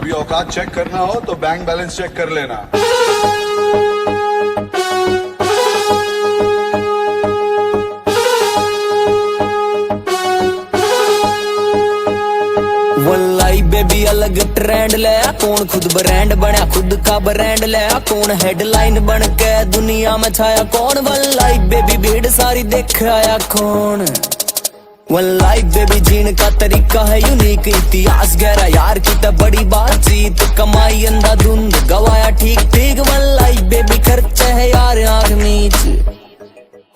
कभी औकात चेक करना हो तो बैंक बैलेंस चेक कर लेना। वल्लाई बेबी अलग ट्रेंड ले, कौन खुद ब्रांड बना, खुद का ब्रांड ले, कौन हेडलाइन बन के दुनिया में छाया, कौन वल्लाई बेबी भीड़ सारी देख आया कौन। वल्लाई बेबी जीने का तरीका है यूनिक, इतिहास गहरा यार की तो बड़ी बातचीत, कमाई अंधाधुंध गवाया ठीक ठीक, वल्लाई बेबी खर्चा है यार आंख नीच।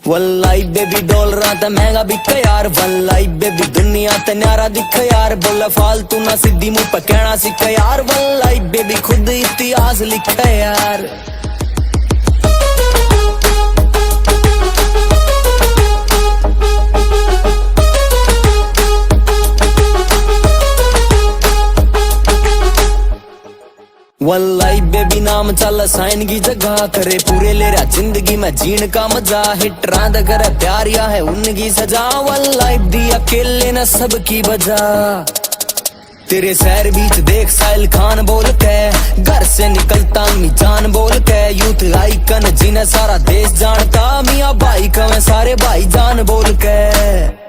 वल्लाई बेबी डॉलर तो महंगा बिक यार, वल्लाई बेबी दुनिया ते न्यारा दिख यार, बोला फालतू ना सीधी मुंह पे कहना सीख यार, वल्लाई बेबी खुद इतिहास लिख यार। वल्लाई बेबी नाम चल साइन की जगह करे, पूरे ले रहा जिंदगी में जीण का मजा, हिटरा द करे प्यारिया है उनकी सजा, वल्लाई दी अकेले न सबकी बजा। तेरे शहर बीच देख साहिल खान बोल के, घर से निकलता मी जान बोल के, यूथ आइकन जिन्हें सारा देश जानता, मियाँ भाई कवे सारे भाई जान बोल के।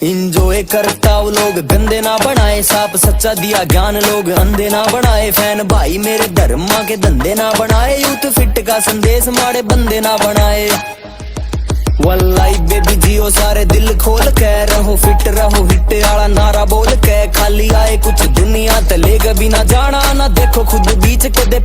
इंजॉय करता वो लोग गंदे ना बनाए, साफ सच्चा दिया ज्ञान लोग अंधे ना बनाए, फैन भाई मेरे धर्म के धंधे ना बनाए, यूथ फिट का संदेश मारे बंदे ना बनाए। वल्लाई बेबी जियो सारे दिल खोल के, रहो फिट रहो हिट आला नारा बोल के, खाली आए कुछ दुनिया तले कभी ना जाना, ना देखो खुद बीच के दे